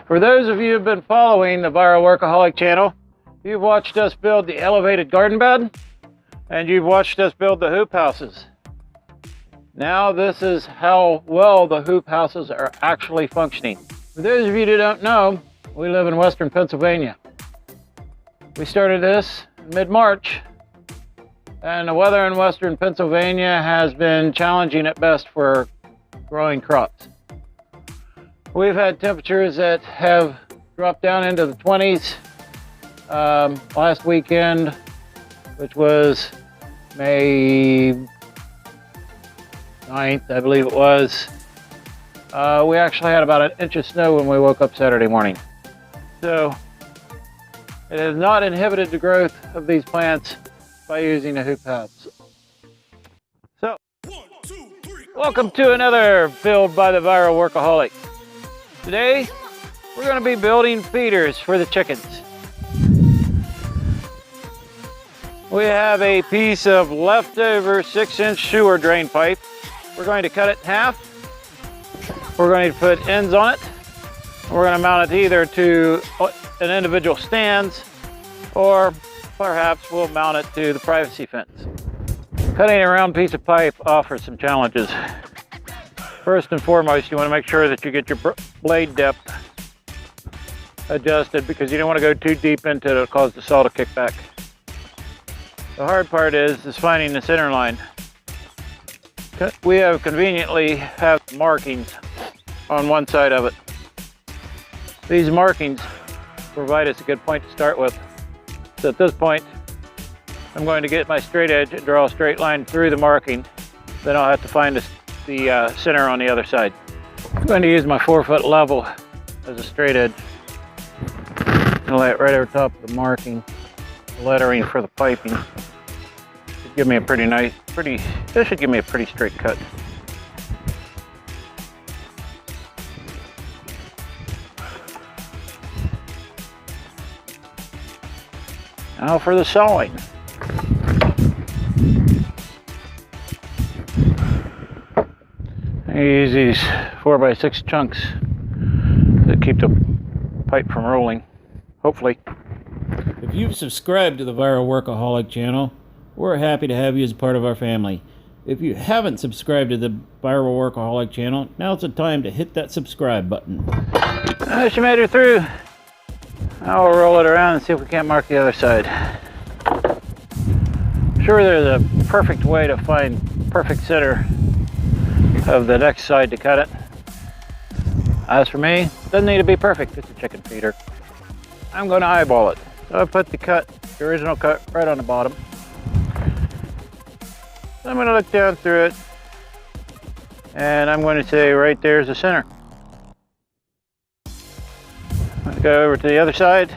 For those of you who've been following the Viral Workaholic channel, you've watched us build the elevated garden bed, and you've watched us build the hoop houses. Now this is how well the hoop houses are actually functioning. For those of you who don't know, we live in Western Pennsylvania. We started this in mid-March, and the weather in Western Pennsylvania has been challenging at best for growing crops. We've had temperatures that have dropped down into the 20s. Last weekend, which was May 9th, I believe it was, we actually had about an inch of snow when we woke up Saturday morning. So it has not inhibited the growth of these plants by using the hoop house. So, welcome to another build by the Viral Workaholic. Today, we're going to be building feeders for the chickens. We have a piece of leftover 6-inch sewer drain pipe. We're going to cut it in half. We're going to put ends on it. We're going to mount it either to an individual stands, or perhaps we'll mount it to the privacy fence. Cutting a round piece of pipe offers some challenges. First and foremost, you want to make sure that you get your blade depth adjusted, because you don't want to go too deep into it. It'll cause the saw to kick back. The hard part is finding the center line. We have conveniently have markings on one side of it. These markings provide us a good point to start with. So at this point, I'm going to get my straight edge and draw a straight line through the marking. Then I'll have to find the center on the other side. I'm going to use my 4-foot level as a straight edge. I'll lay it right over top of the marking, the lettering for the piping. Should give me a this should give me a pretty straight cut. Now for the sawing. I use these 4x6 chunks that keep the pipe from rolling, hopefully. If you've subscribed to the Viral Workaholic channel, we're happy to have you as part of our family. If you haven't subscribed to the Viral Workaholic channel, now's the time to hit that subscribe button. She made her through. Now we'll roll it around and see if we can't mark the other side. I'm sure there's a perfect way to find perfect center of the next side to cut it. As for me, it doesn't need to be perfect. It's a chicken feeder. I'm going to eyeball it. So I put the original cut right on the bottom. So I'm going to look down through it, and I'm going to say right there's the center. I'm going to go over to the other side,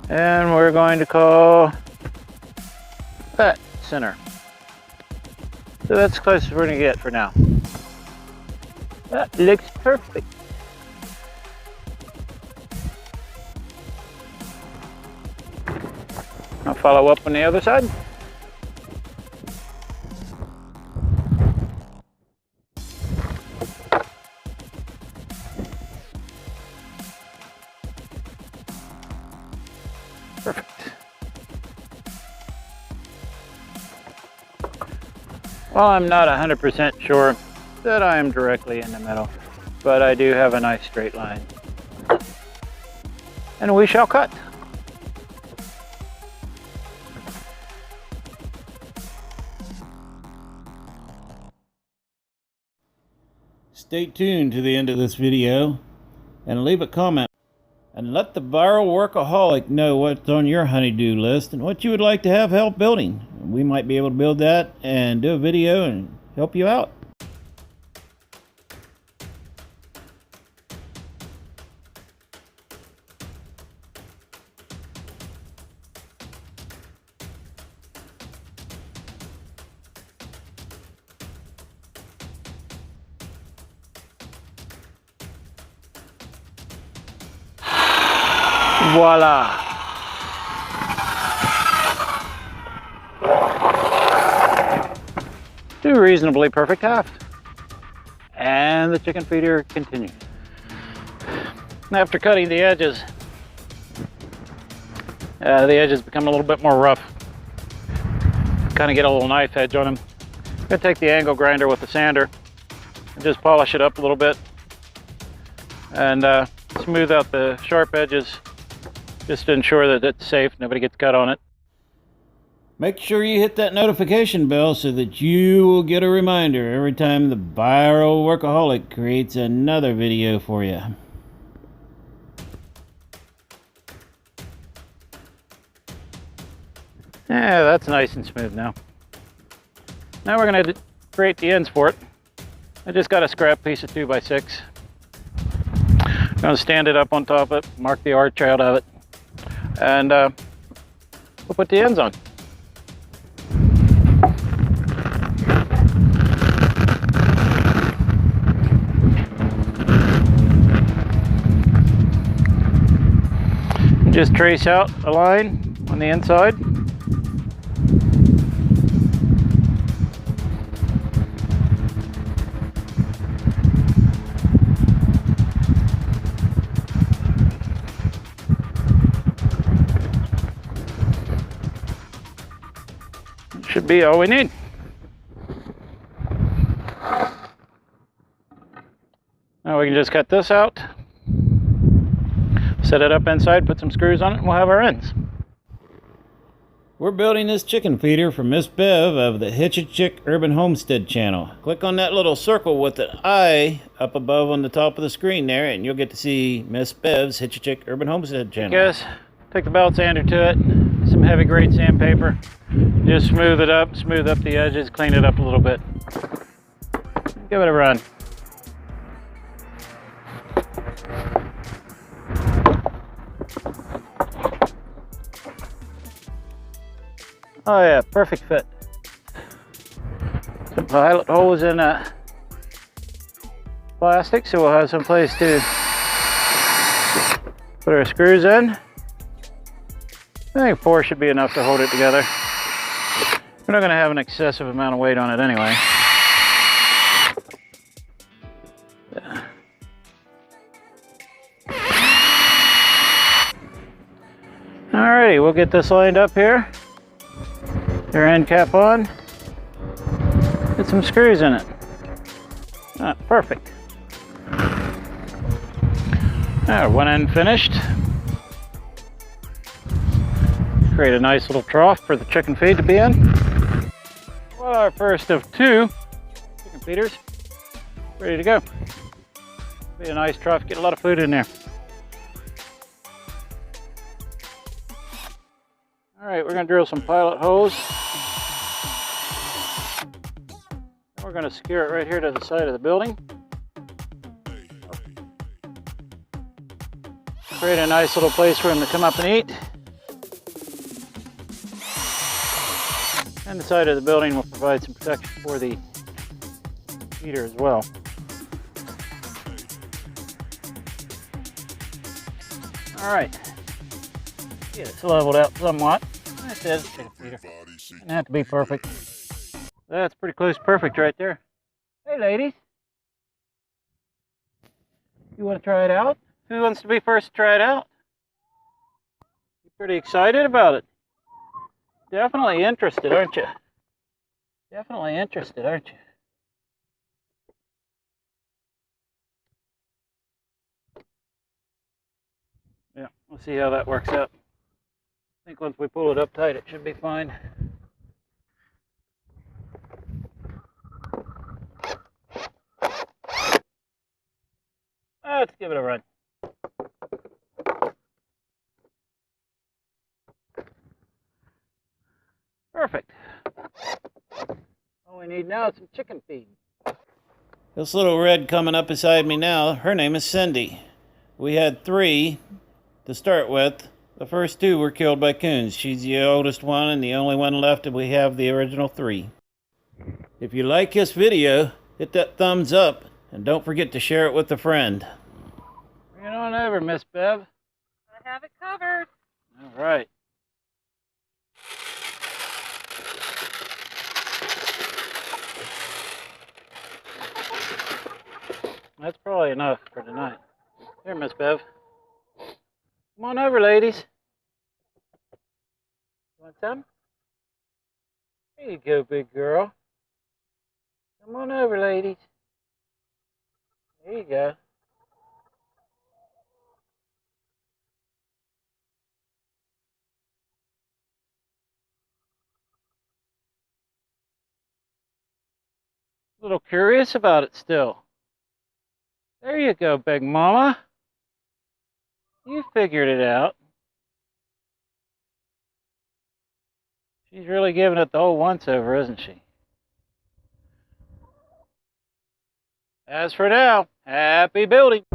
and we're going to call that center. So that's as close as we're going to get for now. That looks perfect. I'll follow up on the other side. Perfect. Well, I'm not 100% sure that I am directly in the middle, but I do have a nice straight line. And we shall cut. Stay tuned to the end of this video and leave a comment and let the Viral Workaholic know what's on your honey-do list and what you would like to have help building. We might be able to build that and do a video and help you out. Voila! Two reasonably perfect hafts. And the chicken feeder continues. After cutting the edges become a little bit more rough. Kind of get a little knife edge on them. I'm gonna take the angle grinder with the sander and just polish it up a little bit and smooth out the sharp edges just to ensure that it's safe, nobody gets cut on it. Make sure you hit that notification bell so that you will get a reminder every time the Viral Workaholic creates another video for you. Yeah, that's nice and smooth now. Now we're going to create the ends for it. I just got a scrap piece of 2x6. I'm going to stand it up on top of it, mark the arch out of it, and we'll put the ends on. Just trace out a line on the inside. Should be all we need. Now we can just cut this out, set it up inside, put some screws on it, and we'll have our ends. We're building this chicken feeder for Miss Bev of the Hitch a Chick Urban Homestead channel. Click on that little circle with the eye up above on the top of the screen there, and you'll get to see Miss Bev's Hitch a Chick Urban Homestead channel. Guys, take the belt sander to it, some heavy grade sandpaper, just smooth it up, smooth up the edges, clean it up a little bit. Give it a run. Oh yeah, perfect fit. Some pilot holes in plastic, so we'll have some place to put our screws in. I think 4 should be enough to hold it together. We're not going to have an excessive amount of weight on it anyway. Yeah. Alrighty, we'll get this lined up here. Your end cap on. Get some screws in it. Perfect. One end finished. Create a nice little trough for the chicken feed to be in. Well, our first of 2 chicken feeders ready to go. Be a nice trough, get a lot of food in there. All right, we're gonna drill some pilot holes. And we're gonna secure it right here to the side of the building. Create a nice little place for them to come up and eat. And the side of the building will provide some protection for the feeder as well. All right, get it leveled out somewhat. That's it, chicken feeder. Doesn't have to be perfect. That's pretty close to perfect right there. Hey ladies, you want to try it out? Who wants to be first to try it out? You pretty excited about it? Definitely interested, aren't you? Definitely interested, aren't you? Yeah, we'll see how that works out. I think once we pull it up tight, it should be fine. Let's give it a run. Perfect. All we need now is some chicken feed. This little red coming up beside me now, her name is Cindy. We had 3 to start with. The first 2 were killed by coons. She's the oldest one and the only one left, and we have the original 3. If you like this video, hit that thumbs up and don't forget to share it with a friend. Bring it on over, Miss Bev. I have it covered. All right. That's probably enough for tonight. Here, Miss Bev. Come on over, ladies. You want some? There you go, big girl. Come on over, ladies. There you go. A little curious about it still. There you go, big mama. You figured it out. She's really giving it the whole once-over, isn't she? As for now, happy building.